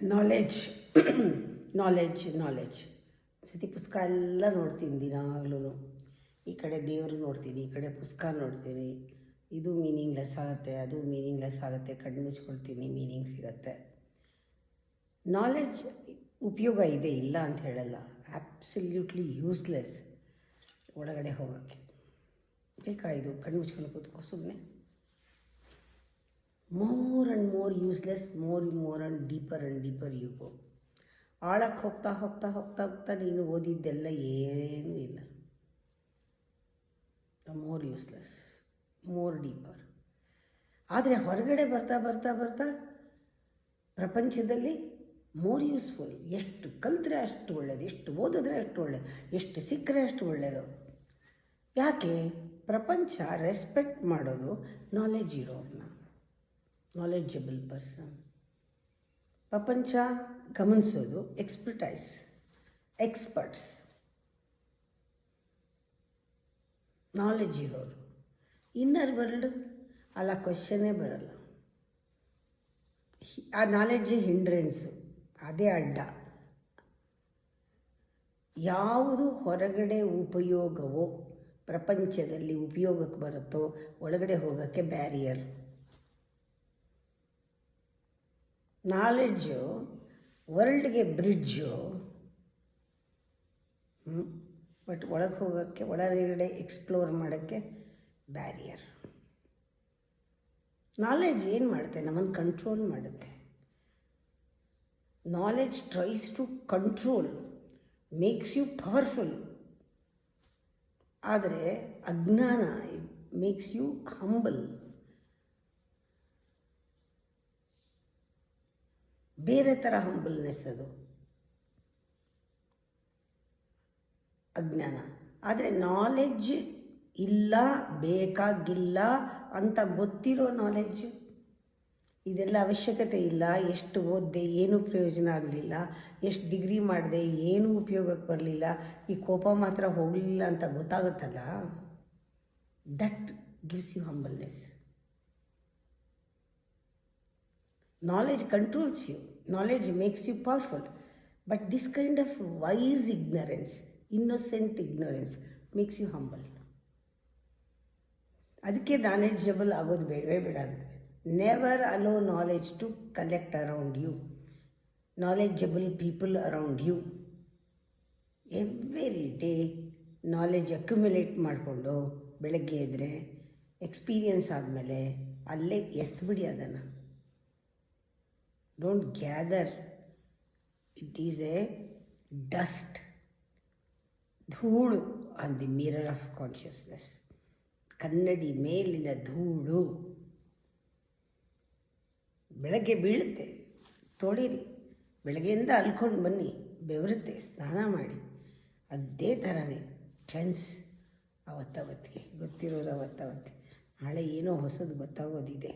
Knowledge knowledge ಸತಿ ಪುಸ್ತಕ ಎಲ್ಲ ನೋಡ್ತೀನಿ ದಿನಾಗ್ಲೂ. ಈ ಕಡೆ ದೇವರು ನೋಡ್ತೀನಿ, ಈ ಕಡೆ ಪುಸ್ತಕ ನೋಡ್ತೀನಿ. ಇದು ಮೀನಿಂಗ್ಲೆಸ್ ಆಗುತ್ತೆ, ಅದು ಮೀನಿಂಗ್ಲೆಸ್ ಆಗುತ್ತೆ. ಕಣ್ಣು ಮುಚ್ಕೊಳ್ತೀನಿ, ಮೀನಿಂಗ್ ಸಿಗುತ್ತೆ. ನಾಲೆಡ್ಜ್ ಉಪಯೋಗ ಇದೆ, ಇಲ್ಲ ಅಂತ ಹೇಳಲ್ಲ. ಆ್ಯಬ್ಸಲ್ಯೂಟ್ಲಿ ಯೂಸ್ಲೆಸ್ ಒಳಗಡೆ ಹೋಗೋಕ್ಕೆ. ಬೇಕಾಯಿತು ಕಣ್ಣು ಮುಚ್ಕೊಂಡು ಕೂತ್ಕೋ ಸುಮ್ಮನೆ. More and more useless, more and deeper you go. ಆಳಕ್ಕೆ ಹೋಗ್ತಾ ಹೋಗ್ತಾ ಹೋಗ್ತಾ ಹೋಗ್ತಾ ನೀನು ಓದಿದ್ದೆಲ್ಲ ಏನೂ ಇಲ್ಲ. More useless, more deeper. ಆದರೆ ಹೊರಗಡೆ ಬರ್ತಾ ಬರ್ತಾ ಬರ್ತಾ ಪ್ರಪಂಚದಲ್ಲಿ ಮೋರ್ ಯೂಸ್ಫುಲ್. ಎಷ್ಟು ಕಲಿತ್ರೆ ಅಷ್ಟು ಒಳ್ಳೆಯದು, ಎಷ್ಟು ಓದಿದ್ರೆ ಅಷ್ಟು ಒಳ್ಳೆಯದು, ಎಷ್ಟು ಸಿಕ್ಕರೆ ಅಷ್ಟು ಒಳ್ಳೆಯದು. ಯಾಕೆ? ಪ್ರಪಂಚ ರೆಸ್ಪೆಕ್ಟ್ ಮಾಡೋದು ನಾಲೆಡ್ಜ್ ಇರೋರನ್ನ, ನಾಲೆಡ್ಜಬಲ್ ಪರ್ಸನ್. ಪ್ರಪಂಚ ಗಮನಿಸೋದು ಎಕ್ಸ್ಪರ್ಟ್ಸ್, ನಾಲೆಡ್ಜ್ ಇರೋರು. ಇನ್ನರ್ ವರ್ಲ್ಡ್ ಅಲ್ಲ, ಕ್ವಶನ್ನೇ ಬರಲ್ಲ. ಆ ನಾಲೆಡ್ಜ್ ಹಿಂಡ್ರೆನ್ಸು, ಅದೇ ಅಡ್ಡ. ಯಾವುದು ಹೊರಗಡೆ ಉಪಯೋಗವೋ, ಪ್ರಪಂಚದಲ್ಲಿ ಉಪಯೋಗಕ್ಕೆ ಬರುತ್ತೋ, ಒಳಗಡೆ ಹೋಗೋಕ್ಕೆ ಬ್ಯಾರಿಯರ್. ನಾಲೆಡ್ಜು ವರ್ಲ್ಡ್ಗೆ ಬ್ರಿಡ್ಜು, ಬಟ್ ಒಳಗೆ ಹೋಗೋಕ್ಕೆ, ಒಳಗಡೆ ಎಕ್ಸ್ಪ್ಲೋರ್ ಮಾಡೋಕ್ಕೆ ಬ್ಯಾರಿಯರ್. ನಾಲೆಡ್ಜ್ ಏನು ಮಾಡುತ್ತೆ? ನಮ್ಮನ್ನು ಕಂಟ್ರೋಲ್ ಮಾಡುತ್ತೆ. Knowledge tries to control, makes you powerful. ಆದರೆ ಅಜ್ಞಾನ ಮೇಕ್ಸ್ ಯು ಹಂಬಲ್. ಬೇರೆ ಥರ ಹಂಬಲ್ನೆಸ್ ಅದು ಅಜ್ಞಾನ. ಆದರೆ ನಾಲೆಡ್ಜ್ ಇಲ್ಲ, ಬೇಕಾಗಿಲ್ಲ ಅಂತ ಗೊತ್ತಿರೋ ನಾಲೆಡ್ಜ್, ಇದೆಲ್ಲ ಅವಶ್ಯಕತೆ ಇಲ್ಲ, ಎಷ್ಟು ಓದಿದೆ ಏನೂ ಪ್ರಯೋಜನ ಆಗಲಿಲ್ಲ, ಎಷ್ಟು ಡಿಗ್ರಿ ಮಾಡಿದೆ ಏನೂ ಉಪಯೋಗಕ್ಕೆ ಬರಲಿಲ್ಲ, ಈ ಕೋಪ ಮಾತ್ರ ಹೋಗಲಿಲ್ಲ ಅಂತ ಗೊತ್ತಾಗುತ್ತಲ್ಲ, that gives you humbleness. Knowledge controls you, knowledge makes you powerful, but this kind of wise ignorance, innocent ignorance makes you humble. ಅದಕ್ಕೆ ನಾಲೆಡ್ಜಬಲ್ ಆಗೋದು ಬೇಡವೇ ಬೇಡ ಅಂದರೆ. Never allow knowledge to collect around you, knowledgeable people around you. Every day knowledge accumulate ಮಾಡಿಕೊಂಡು ಬೆಳಗ್ಗೆ ಎದ್ದರೆ experience ಆದಮೇಲೆ ಅಲ್ಲೇ ಎಸ್ಬಿಡಿ ಅದನ್ನು. Don't gather. It is a dust, ಧೂಳು on the mirror of consciousness. ಕನ್ನಡಿ ಮೇಲಿನ ಧೂಳು ಬೆಳಗ್ಗೆ ಬೀಳುತ್ತೆ, ತೊಳಿರಿ. ಬೆಳಗ್ಗೆಯಿಂದ ಅಲ್ಕೊಂಡು ಬನ್ನಿ, ಬೆವರುತ್ತೆ, ಸ್ನಾನ ಮಾಡಿ. ಅದೇ ಥರನೇ ಕ್ಲೆನ್ಸ್ ಅವತ್ತವತ್ತಿಗೆ ಗೊತ್ತಿರೋದು ಅವತ್ತವತ್ತೆ. ನಾಳೆ ಏನೋ ಹೊಸದು ಗೊತ್ತಾಗೋದಿದೆ.